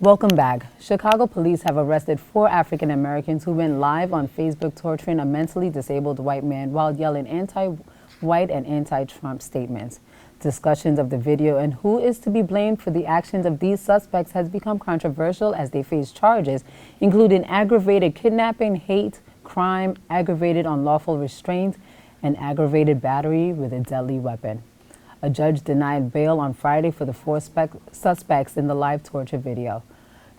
Welcome back. Chicago police have arrested 4 African Americans who went live on Facebook torturing a mentally disabled white man while yelling anti-white and anti-Trump statements. Discussions of the video and who is to be blamed for the actions of these suspects has become controversial as they face charges, including aggravated kidnapping, hate crime, aggravated unlawful restraint, and aggravated battery with a deadly weapon. A judge denied bail on Friday for the 4 suspects in the live torture video.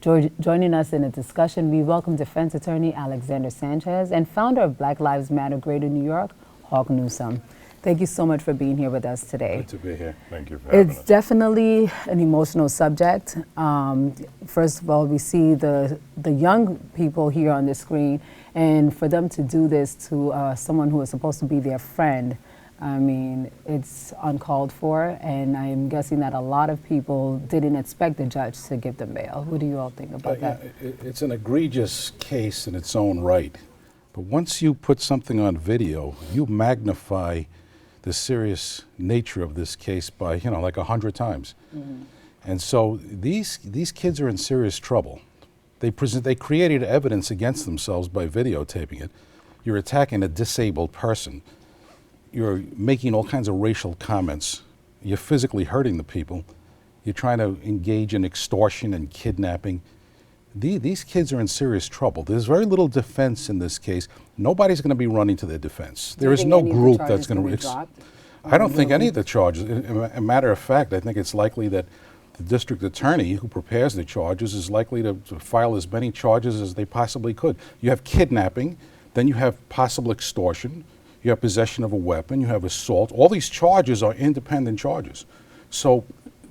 Joining us in a discussion, we welcome defense attorney Alexander Sanchez and founder of Black Lives Matter Greater New York, Hawk Newsome. Thank you so much for being here with us today. Good to be here. Thank you for having us. It's definitely an emotional subject. First of all, we see the young people here on the screen, and for them to do this to someone who is supposed to be their friend, I mean, it's uncalled for, and I'm guessing that a lot of people didn't expect the judge to give them bail. What do you all think about that? It's an egregious case in its own right, but once you put something on video, you magnify the serious nature of this case by, like 100 times. Mm-hmm. And so these kids are in serious trouble. They created evidence against themselves by videotaping it. You're attacking a disabled person. You're making all kinds of racial comments. You're physically hurting the people. You're trying to engage in extortion and kidnapping. These kids are in serious trouble. There's very little defense in this case. Nobody's going to be running to their defense. There is no group that's going to. I don't think any of the charges. A matter of fact, I think it's likely that the district attorney who prepares the charges is likely to file as many charges as they possibly could. You have kidnapping, then you have possible extortion, you have possession of a weapon, you have assault. All these charges are independent charges. So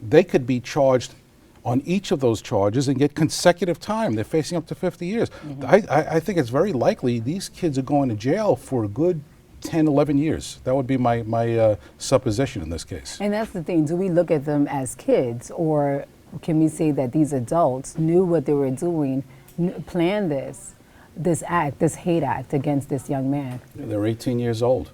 they could be charged on each of those charges and get consecutive time. They're facing up to 50 years. Mm-hmm. I think it's very likely these kids are going to jail for a good 10, 11 years. That would be my supposition in this case. And that's the thing. Do we look at them as kids, or can we say that these adults knew what they were doing, planned this act, this hate act against this young man? They're 18 years old.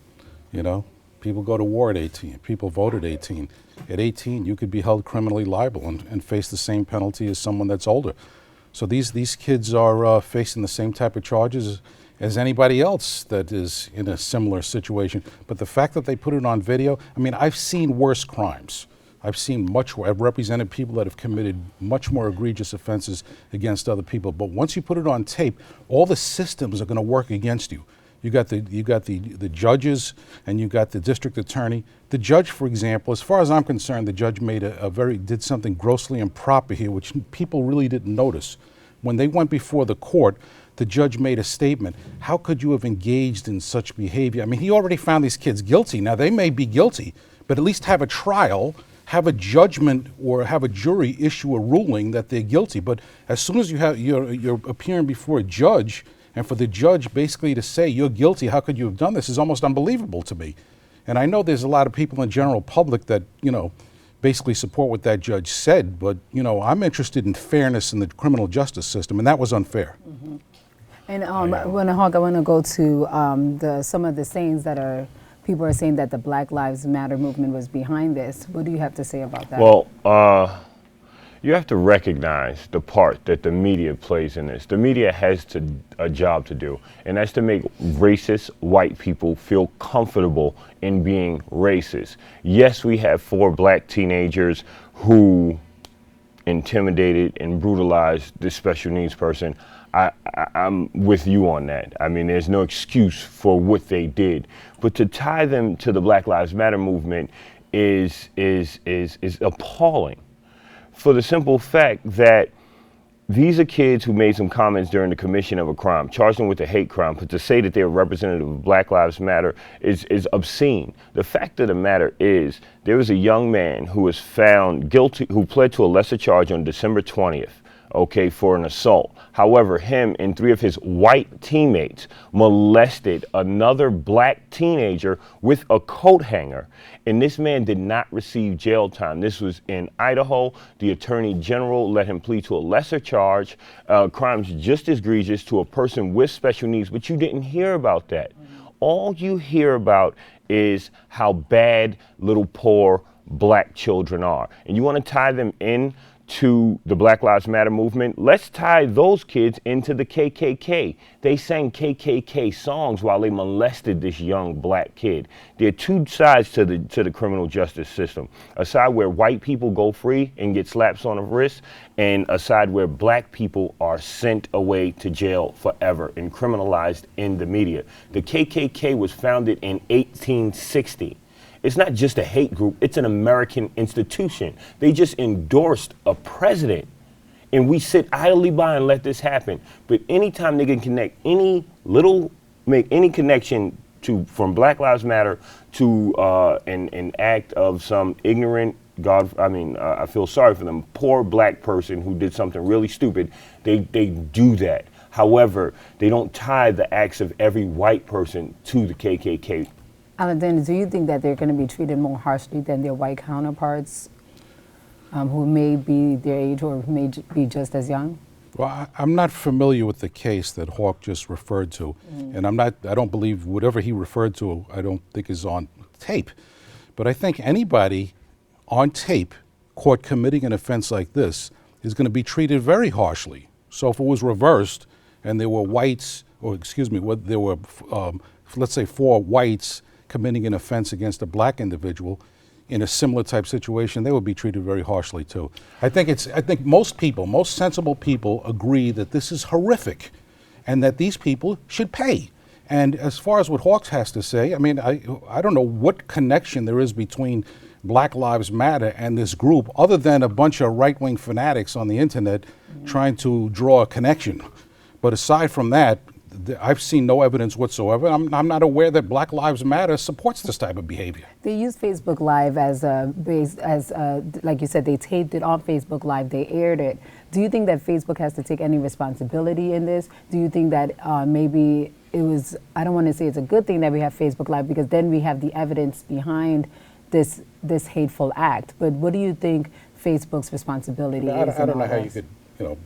People go to war at 18. People vote at 18. At 18, you could be held criminally liable and face the same penalty as someone that's older. So these kids are facing the same type of charges as anybody else that is in a similar situation. But the fact that they put it on video, I mean, I've seen worse crimes. I've represented people that have committed much more egregious offenses against other people. But once you put it on tape, all the systems are going to work against you. You got the judges, and you got the district attorney. The judge, for example, as far as I'm concerned, the judge made did something grossly improper here, which people really didn't notice. When they went before the court, the judge made a statement. How could you have engaged in such behavior? I mean, he already found these kids guilty. Now, they may be guilty, but at least have a trial, have a judgment, or have a jury issue a ruling that they're guilty. But as soon as you're appearing before a judge, and for the judge basically to say you're guilty, how could you have done this, is almost unbelievable to me. And I know there's a lot of people in the general public that, basically support what that judge said, but, I'm interested in fairness in the criminal justice system, and that was unfair. Mm-hmm. And I want to go to some of the sayings that people are saying that the Black Lives Matter movement was behind this. What do you have to say about that? Well, you have to recognize the part that the media plays in this. The media has a job to do, and that's to make racist white people feel comfortable in being racist. Yes, we have 4 black teenagers who intimidated and brutalized this special needs person. I'm with you on that. I mean, there's no excuse for what they did, but to tie them to the Black Lives Matter movement is appalling, for the simple fact that these are kids who made some comments during the commission of a crime, charged them with a hate crime, but to say that they're representative of Black Lives Matter is obscene. The fact of the matter is, there was a young man who was found guilty, who pled to a lesser charge on December 20th. For an assault. However, him and 3 of his white teammates molested another black teenager with a coat hanger. And this man did not receive jail time. This was in Idaho. The attorney general let him plead to a lesser charge, crimes just as egregious to a person with special needs, but you didn't hear about that. All you hear about is how bad little poor black children are. And you want to tie them in to the Black Lives Matter movement, let's tie those kids into the KKK. They sang KKK songs while they molested this young black kid. There are two sides to the criminal justice system. A side where white people go free and get slaps on the wrist, and a side where black people are sent away to jail forever and criminalized in the media. The KKK was founded in 1860. It's not just a hate group, it's an American institution. They just endorsed a president. And we sit idly by and let this happen. But anytime they can connect make any connection from Black Lives Matter to an act of some ignorant, I feel sorry for them, poor black person who did something really stupid, they do that. However, they don't tie the acts of every white person to the KKK. Aladin, do you think that they're going to be treated more harshly than their white counterparts who may be their age or may be just as young? Well, I'm not familiar with the case that Hawk just referred to, and I don't believe whatever he referred to, I don't think is on tape. But I think anybody on tape caught committing an offense like this is going to be treated very harshly. So if it was reversed and there were whites, there were, let's say 4 whites committing an offense against a black individual in a similar type situation, they would be treated very harshly too. I think most sensible people agree that this is horrific and that these people should pay. And as far as what Hawks has to say, I mean, I don't know what connection there is between Black Lives Matter and this group other than a bunch of right-wing fanatics on the internet trying to draw a connection. But aside from that, I've seen no evidence whatsoever. I'm not aware that Black Lives Matter supports this type of behavior. They use Facebook Live like you said, they taped it on Facebook Live, they aired it. Do you think that Facebook has to take any responsibility in this? Do you think that maybe it was, I don't want to say it's a good thing that we have Facebook Live because then we have the evidence behind this hateful act. But what do you think Facebook's responsibility is? I don't know how you could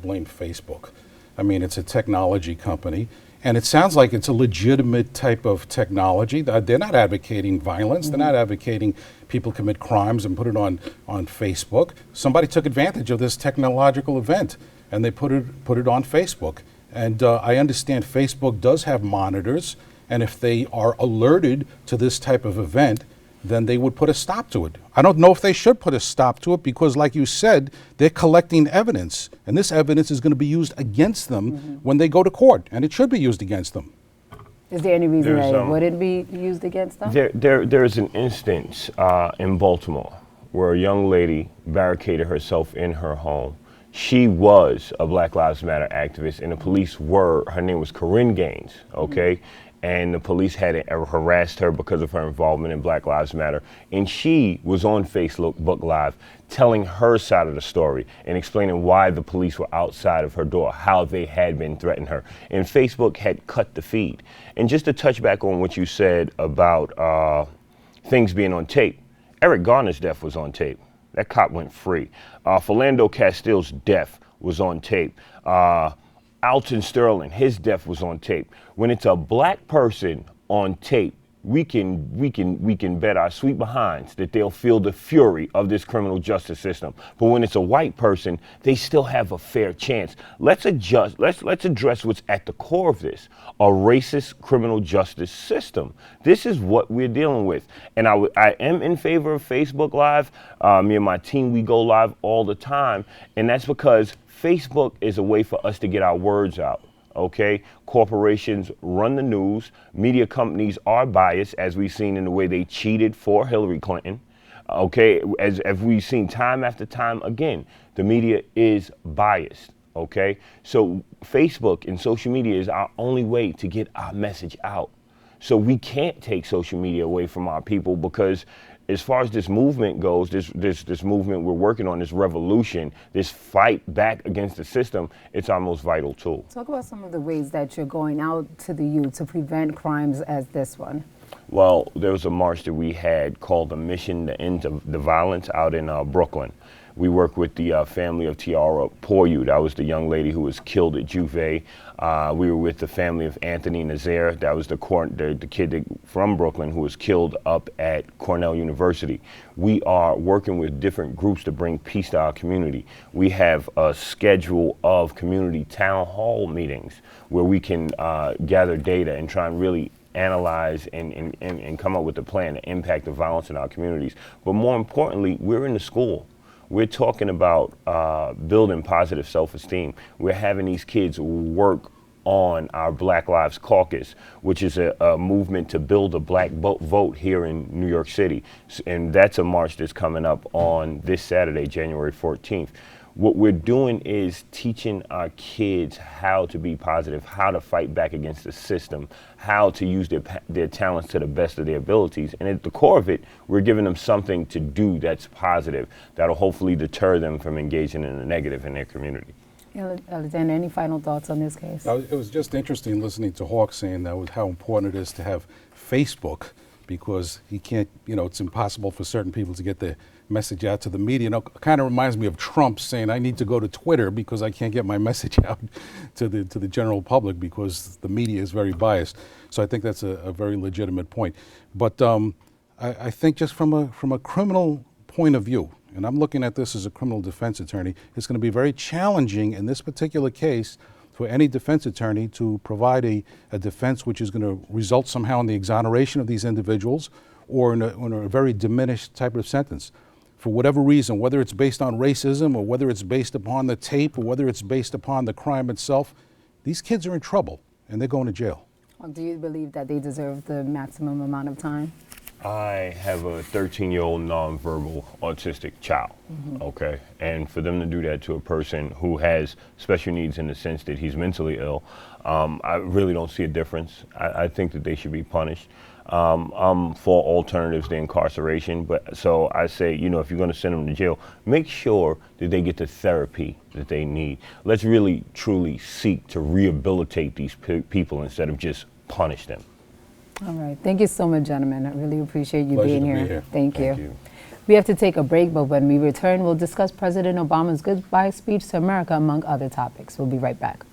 blame Facebook. I mean, it's a technology company. And it sounds like it's a legitimate type of technology. They're not advocating violence. They're not advocating people commit crimes and put it on Facebook. Somebody took advantage of this technological event and they put it on Facebook. And I understand Facebook does have monitors, and if they are alerted to this type of event, then they would put a stop to it. I don't know if they should put a stop to it because, like you said, they're collecting evidence, and this evidence is going to be used against them when they go to court, and it should be used against them. Is there any reason that it wouldn't be used against them? There's an instance in Baltimore where a young lady barricaded herself in her home. She was a Black Lives Matter activist, and the police her name was Corinne Gaines, okay? And the police had harassed her because of her involvement in Black Lives Matter. And she was on Facebook Live telling her side of the story and explaining why the police were outside of her door, how they had been threatening her. And Facebook had cut the feed. And just to touch back on what you said about things being on tape, Eric Garner's death was on tape. That cop went free. Philando Castile's death was on tape. Alton Sterling, his death was on tape. When it's a black person on tape, we can bet our sweet behinds that they'll feel the fury of this criminal justice system. But when it's a white person, they still have a fair chance. Let's address what's at the core of this, a racist criminal justice system. This is what we're dealing with. And I am in favor of Facebook Live. Me and my team, we go live all the time. And that's because Facebook is a way for us to get our words out. Okay, corporations run the news. Media companies are biased, as we've seen in the way they cheated for Hillary Clinton. Okay, as we've seen time after time again, the media is biased. Okay, so Facebook and social media is our only way to get our message out. So we can't take social media away from our people because as far as this movement goes, this movement we're working on, this revolution, this fight back against the system, it's our most vital tool. Talk about some of the ways that you're going out to the youth to prevent crimes as this one. Well, there was a march that we had called the Mission to End the Violence out in Brooklyn. We work with the family of Tiara Poyu. That was the young lady who was killed at Juve. We were with the family of Anthony Nazaire. That was the kid from Brooklyn who was killed up at Cornell University. We are working with different groups to bring peace to our community. We have a schedule of community town hall meetings where we can gather data and try and really analyze and come up with a plan to impact the violence in our communities. But more importantly, we're in the school. We're talking about building positive self-esteem. We're having these kids work on our Black Lives Caucus, which is a movement to build a black vote here in New York City. And that's a march that's coming up on this Saturday, January 14th. What we're doing is teaching our kids how to be positive, how to fight back against the system, how to use their talents to the best of their abilities. And at the core of it, we're giving them something to do that's positive, that'll hopefully deter them from engaging in the negative in their community. Alexander, any final thoughts on this case? It was just interesting listening to Hawk saying that how important it is to have Facebook, because he can't, it's impossible for certain people to get the message out to the media. It kind of reminds me of Trump saying, I need to go to Twitter because I can't get my message out to the general public because the media is very biased. So I think that's a very legitimate point. But I think just from a criminal point of view, and I'm looking at this as a criminal defense attorney, it's going to be very challenging in this particular case for any defense attorney to provide a defense which is going to result somehow in the exoneration of these individuals or in a very diminished type of sentence. For whatever reason, whether it's based on racism or whether it's based upon the tape or whether it's based upon the crime itself, these kids are in trouble and they're going to jail. Do you believe that they deserve the maximum amount of time? I have a 13-year-old nonverbal autistic child, okay? And for them to do that to a person who has special needs in the sense that he's mentally ill, I really don't see a difference. I think that they should be punished. I'm for alternatives to incarceration, but so I say, if you're going to send them to jail, make sure that they get the therapy that they need. Let's really, truly seek to rehabilitate these people instead of just punish them. All right. Thank you so much, gentlemen. I really appreciate you Pleasure being to here. be here. Thank Thank you. you. We have to take a break, but when we return, we'll discuss President Obama's goodbye speech to America, among other topics. We'll be right back.